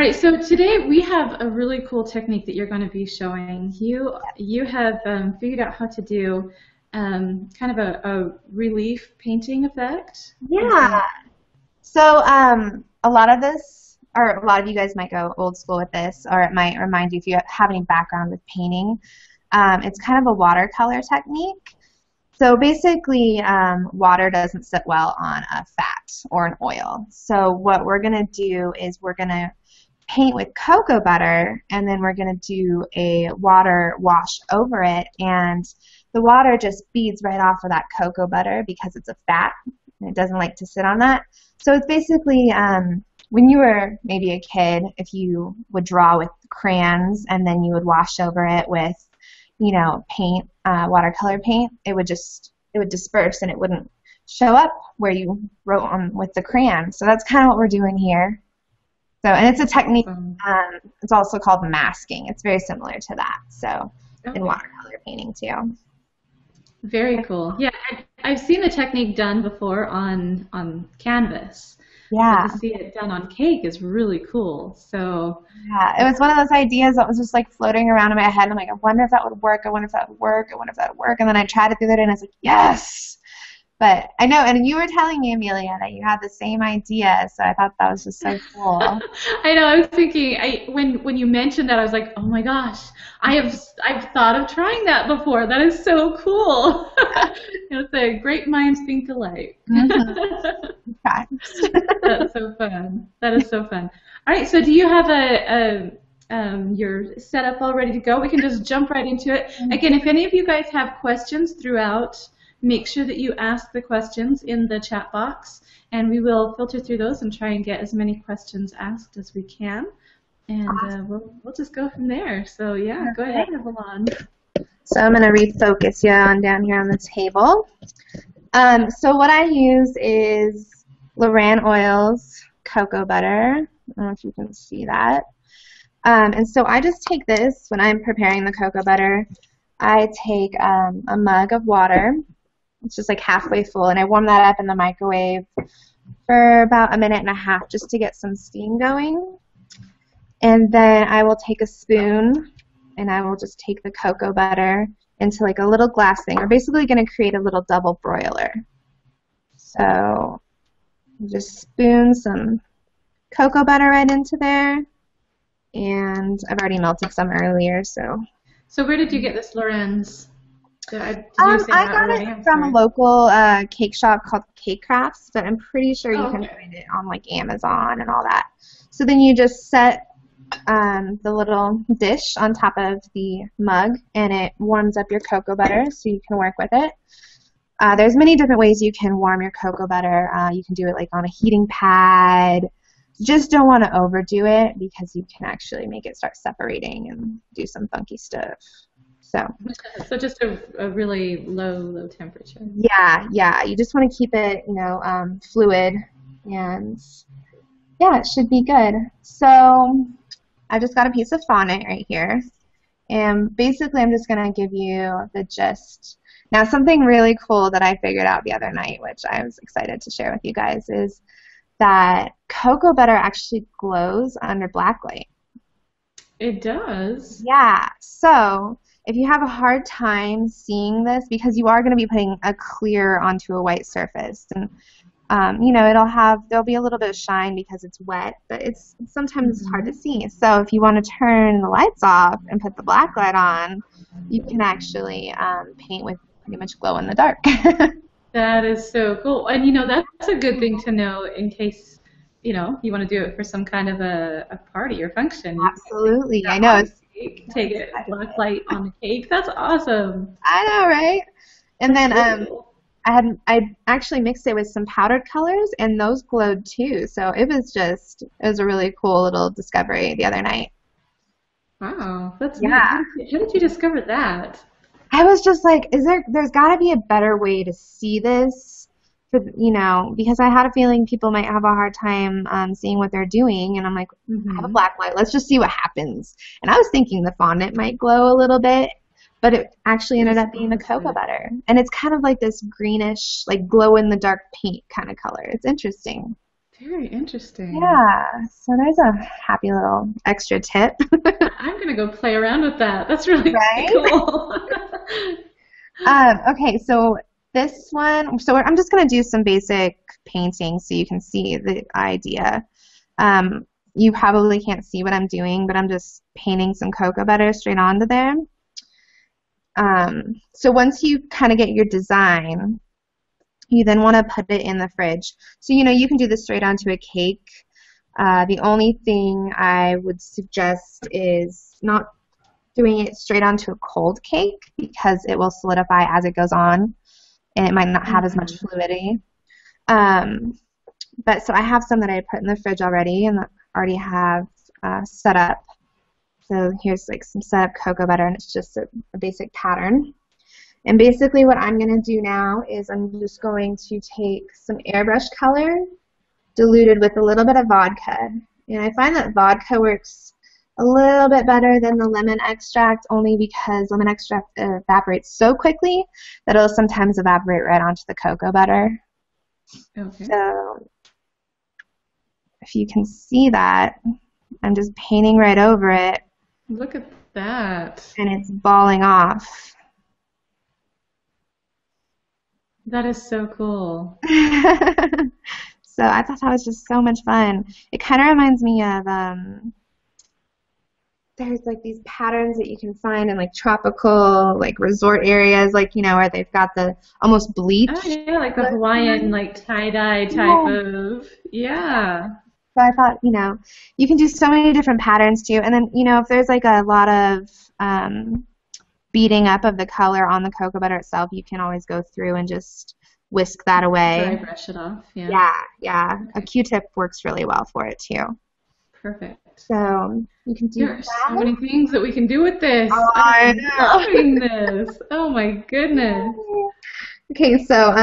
right, so today we have a really cool technique that you're going to be showing. You have figured out how to do kind of a relief painting effect. Is Yeah. that So a lot of this, or a lot of you guys might go old school with this, or it might remind you if you have any background with painting. It's kind of a watercolor technique. So basically, water doesn't sit well on a fat or an oil. So what we're going to do is we're going to paint with cocoa butter, and then we're going to do a water wash over it, and the water just beads right off of that cocoa butter because it's a fat, and it doesn't like to sit on that. So it's basically when you were maybe a kid, if you would draw with crayons and then you would wash over it with, paint, watercolor paint, it would disperse and it wouldn't show up where you wrote on with the crayon. So that's kind of what we're doing here. So, and it's a technique, awesome? it's also called masking. It's very similar to that, so in Okay. watercolor painting too. Very cool. Yeah, I've seen the technique done before on canvas, but Yeah, to see it done on cake is really cool. So, yeah. It was one of those ideas that was just like floating around in my head. I'm like, I wonder if that would work. I wonder if that would work. I wonder if that would work. And then I tried it the other day and I was like, yes. But I know, and you were telling me, Amelia, that you had the same idea, so I thought that was just so cool. I know. I was thinking, when you mentioned that, I was like, oh my gosh, I've thought of trying that before. That is so cool. It's a great minds think alike. Okay. That's so fun. That is so fun. All right. So, do you have your setup all ready to go? We can just jump right into it. Again, if any of you guys have questions throughout, make sure that you ask the questions in the chat box, and we will filter through those and try and get as many questions asked as we can. And we'll just go from there. So yeah, go ahead, Avalon. So I'm going to refocus you on down here on the table. So what I use is Loran oils, cocoa butter. I don't know if you can see that. And so I just take this when I'm preparing the cocoa butter. I take a mug of water. It's just like halfway full, and I warm that up in the microwave for about a minute and a half just to get some steam going. And then I will take a spoon and I will just take the cocoa butter into like a little glass thing. We're basically going to create a little double broiler. So just spoon some cocoa butter right into there, and I've already melted some earlier. So where did you get this, Lorenz? Did you say I that got already? it I'm from a sorry. local cake shop called CakeFu, but I'm pretty sure you Oh, can okay. find it on like Amazon and all that. So then you just set the little dish on top of the mug, and it warms up your cocoa butter so you can work with it. There's many different ways you can warm your cocoa butter. You can do it like on a heating pad. You just don't want to overdo it because you can actually make it start separating and do some funky stuff. So So just a really low temperature. yeah, you just want to keep it, fluid, and yeah, it should be good. So I just got a piece of fondant right here, and basically I'm just going to give you the gist. Now, something really cool that I figured out the other night, which I was excited to share with you guys, is that cocoa butter actually glows under black light. It does. Yeah, so if you have a hard time seeing this, because you are going to be putting a clear onto a white surface, and there'll be a little bit of shine because it's wet, but sometimes it's hard to see. So if you want to turn the lights off and put the black light on, you can actually paint with pretty much glow in the dark. That is so cool. And that's a good thing to know in case, you want to do it for some kind of a party or function. You Absolutely, can I know. take it black light on the cake. That's awesome. I know, right? And then Cool. I actually mixed it with some powdered colors, and those glowed too. So it was a really cool little discovery the other night. Wow, that's neat. Yeah. How did you discover that? I was just like, there's got to be a better way to see this, because I had a feeling people might have a hard time seeing what they're doing, and I'm like, I have a black light, let's just see what happens. And I was thinking the fondant might glow a little bit, but it actually ended up being the cocoa butter. And it's kind of like this greenish, like glow in the dark paint kind of color. It's interesting. Very interesting. Yeah, so there's a happy little extra tip. I'm gonna go play around with that. That's really Right? cool. Okay, so this one, so I'm just going to do some basic painting so you can see the idea. You probably can't see what I'm doing, but I'm just painting some cocoa butter straight onto there. So once you kind of get your design, you then want to put it in the fridge. So, you can do this straight onto a cake. The only thing I would suggest is not doing it straight onto a cold cake because it will solidify as it goes on and it might not have as much fluidity. But so I have some that I put in the fridge already and that already have set up. So here's like some set up cocoa butter and it's just a basic pattern. And basically what I'm going to do now is I'm just going to take some airbrush color diluted with a little bit of vodka. And I find that vodka works a little bit better than the lemon extract only because lemon extract evaporates so quickly that it'll sometimes evaporate right onto the cocoa butter. Okay. So if you can see that, I'm just painting right over it. Look at that. And it's balling off. That is so cool. So I thought that was just so much fun. It kind of reminds me of there's like these patterns that you can find in like tropical like resort areas, like where they've got the almost bleach. Oh yeah, like the Hawaiian like tie-dye type of So I thought you can do so many different patterns too, and then if there's like a lot of beating up of the color on the cocoa butter itself, you can always go through and just whisk that away. Dry brush it off. Yeah. Yeah. Okay. A Q-tip works really well for it too. Perfect. So you can do There are so many things that we can do with this. Oh, I'm loving this. Oh my goodness. Okay, so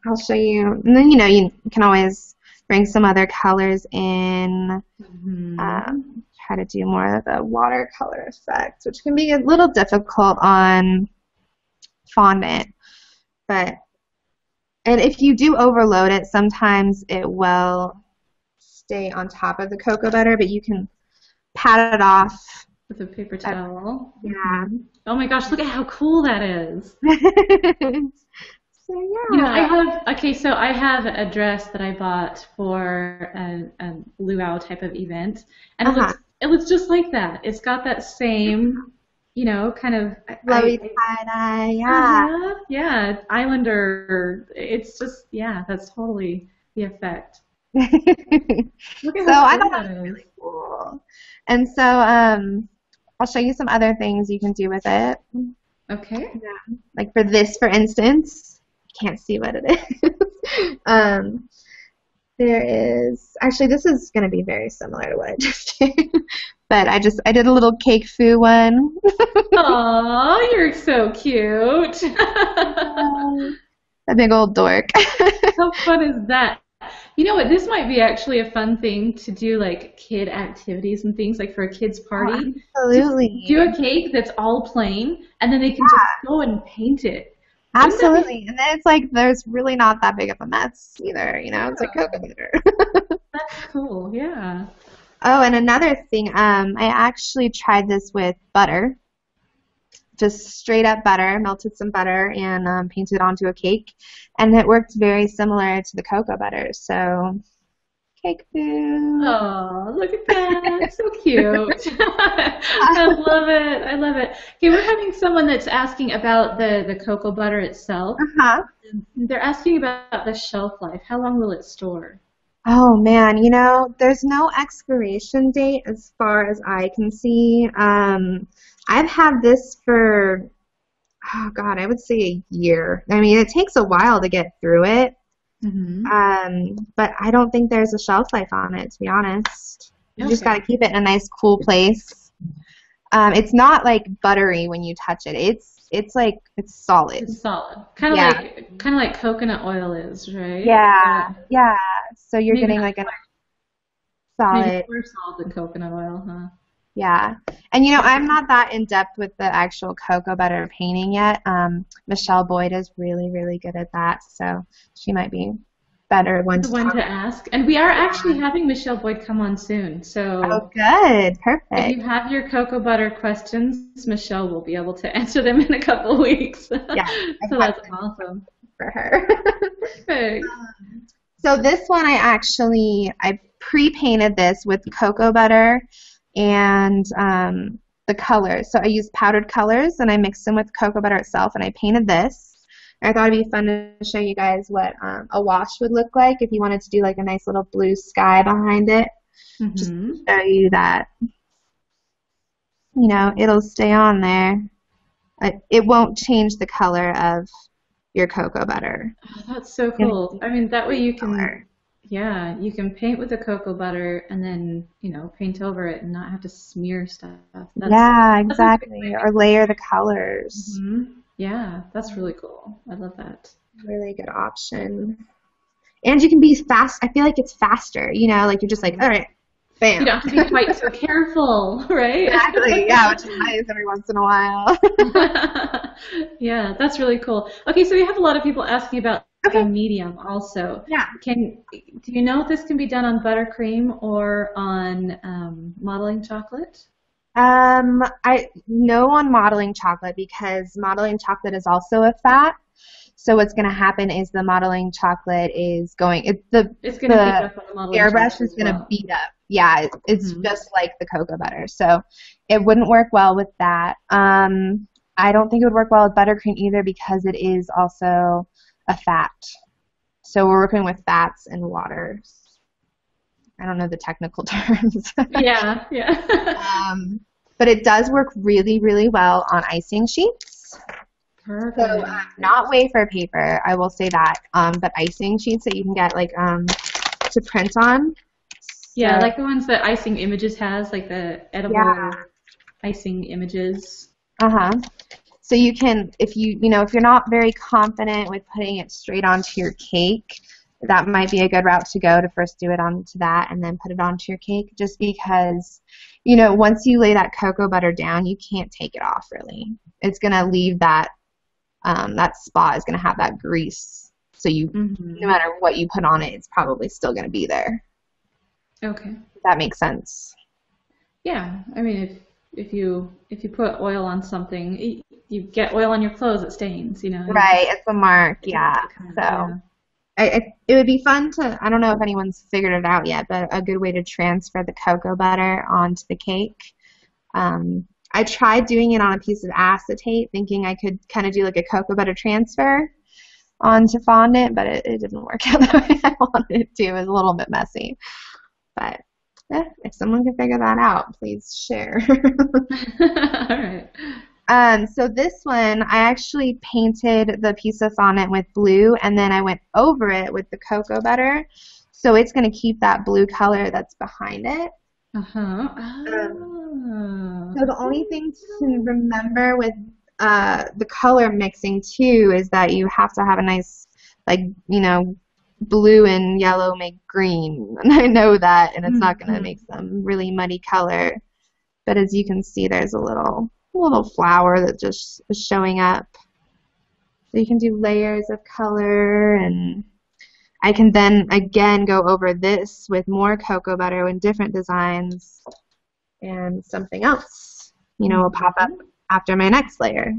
I'll show you, and then you can always bring some other colors in. Try to do more of the watercolor effect, which can be a little difficult on fondant, and if you do overload it, sometimes it will stay on top of the cocoa butter, but you can pat it off with a paper towel. Yeah. Oh my gosh, look at how cool that is. So yeah. I have a dress that I bought for a luau type of event, and it looks just like that. It's got that same, kind of flowy tie-dye, yeah, Islander. It's just, that's totally the effect. Look at I thought that was really cool. And so I'll show you some other things you can do with it. Okay. Yeah. Like for this, for instance, can't see what it is. There is, actually this is going to be very similar to what I just did. But I did a little CakeFu one. Aw, you're so cute. A big old dork. How fun is that? You know what, this might be actually a fun thing to do, like kid activities and things, like for a kid's party. Absolutely. Just do a cake that's all plain, and then they can just go and paint it. Absolutely. And then it's like there's really not that big of a mess either, It's like cocoa butter. That's cool, yeah. Oh, and another thing, I actually tried this with butter. Just straight up butter, melted some butter and painted onto a cake. And it worked very similar to the cocoa butter. So, CakeFu. Oh, look at that. So cute. I love it. I love it. Okay, we're having someone that's asking about the cocoa butter itself. Uh-huh. They're asking about the shelf life. How long will it store? Oh, man, there's no expiration date as far as I can see. I've had this for, I would say a year. I mean, it takes a while to get through it. Mm-hmm. But I don't think there's a shelf life on it, to be honest. You just got to keep it in a nice, cool place. It's not like buttery when you touch it. It's solid. It's solid. Kind of like coconut oil is, right? Yeah. Yeah. So you're getting like a solid. Maybe more solid than coconut oil, huh? Yeah. And I'm not that in depth with the actual cocoa butter painting yet. Michelle Boyd is really, really good at that, so she might be better one the to one talk to ask. And we are actually about. having Michelle Boyd come on soon. Oh, So good. if Perfect. you have your cocoa butter questions, Michelle will be able to answer them in a couple of weeks. Yeah, I So have that's awesome. for her. Perfect. So this one I pre-painted this with cocoa butter and the colors. So I used powdered colors and I mixed them with cocoa butter itself and I painted this. And I thought it'd be fun to show you guys what a wash would look like if you wanted to do like a nice little blue sky behind it. Just to show you that, you know, it'll stay on there. It won't change the color of your cocoa butter. Oh, that's so cool. I mean, that way you can, Color. yeah, you can paint with the cocoa butter and then, you know, paint over it and not have to smear stuff. Yeah, That's a great exactly. way. Or layer the colors. Yeah, that's really cool. I love that. Really good option. And you can be fast. I feel like it's faster, you know, like you're just like, all right, bam. You don't have to be quite so careful, right? Exactly, yeah, which is nice every once in a while. Yeah, that's really cool. Okay, so we have a lot of people asking about the medium also. Yeah. Do you know if this can be done on buttercream or on modeling chocolate? I know on modeling chocolate because modeling chocolate is also a fat. So what's going to happen is the modeling chocolate is going, It's going to beat up on the modeling airbrush chocolate is going to as well. beat up. Yeah, it's just like the cocoa butter. So it wouldn't work well with that. I don't think it would work well with buttercream either because it is also a fat. So we're working with fats and waters. I don't know the technical terms. Yeah. But it does work really, really well on icing sheets. Perfect. So not wafer paper, I will say that, but icing sheets that you can get like to print on. Yeah, So, like the ones that Icing Images has, like the edible icing images. So you can, if you're not very confident with putting it straight onto your cake, that might be a good route to go to first do it onto that and then put it onto your cake, just because, you know, once you lay that cocoa butter down, you can't take it off really. It's going to leave that, that spot is going to have that grease. So no matter what you put on it, it's probably still going to be there. Okay. If that makes sense. Yeah, I mean, if you put oil on something, you get oil on your clothes, it stains, you know. Right, it's a mark, yeah. So it would be fun to, I don't know if anyone's figured it out yet, but a good way to transfer the cocoa butter onto the cake. I tried doing it on a piece of acetate, thinking I could kind of do like a cocoa butter transfer onto fondant, but it didn't work out the way I wanted it to. It was a little bit messy. But if someone can figure that out, please share. All right. So this one, I actually painted the piece of fondant with blue, and then I went over it with the cocoa butter. So it's going to keep that blue color that's behind it. So the only thing to remember with the color mixing too is that you have to have a nice, like, you know, blue and yellow make green, and I know that, and it's not going to make some really muddy color. But as you can see, there's a little flower that just is showing up. So you can do layers of color, and I can then again go over this with more cocoa butter and different designs, and something else, you know, will pop up after my next layer.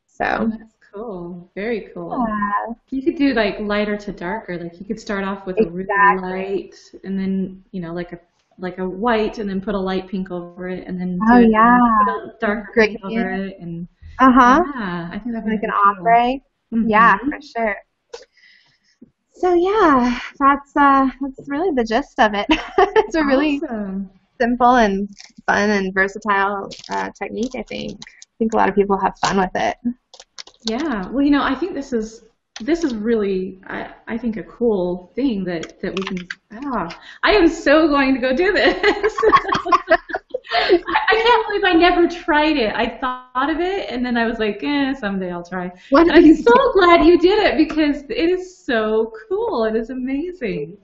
So. That's cool. Very cool. Yeah. You could do like lighter to darker. Like you could start off with a really light, and then, you know, like a white, and then put a light pink over it, and then put a dark green over it, and yeah, I think that'd be like an ombre. Yeah, for sure. So yeah, that's really the gist of it. It's a really simple and fun and versatile technique. I think a lot of people have fun with it. Yeah, well, you know, I think this is really, I think, a cool thing that we can. I am so going to go do this. I can't believe I never tried it. I thought of it, and then I was like, someday I'll try. And I'm so glad you did it because it is so cool. It is amazing.